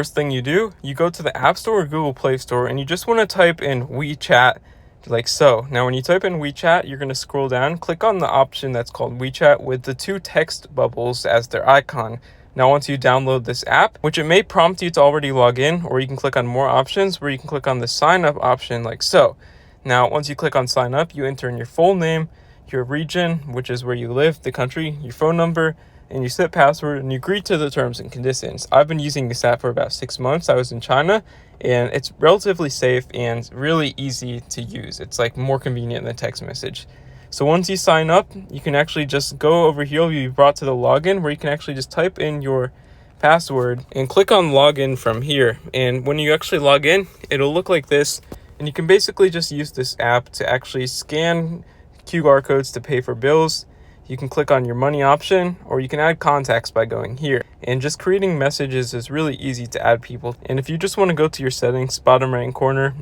First thing you do, you go to the App Store or Google Play Store and you just want to type in WeChat like so. Now when you type in WeChat, you're going to scroll down, click on the option that's called WeChat with the two text bubbles as their icon. Now once you download this app, which it may prompt you to already log in, or you can click on more options where you can click on the sign up option like so. Now once you click on sign up, you enter in your full name, your region, which is where you live, the country, your phone number, and you set password and you agree to the terms and conditions. I've been using this app for about 6 months. I was in China and it's relatively safe and really easy to use. It's like more convenient than text message. So once you sign up, you can actually just go over here. You'll be brought to the login where you can actually just type in your password and click on login from here. And when you actually log in, it'll look like this. And you can basically just use this app to actually scan QR codes to pay for bills. You can click on your money option, or you can add contacts by going here. And just creating messages is really easy to add people. And if you just want to go to your settings, bottom right corner,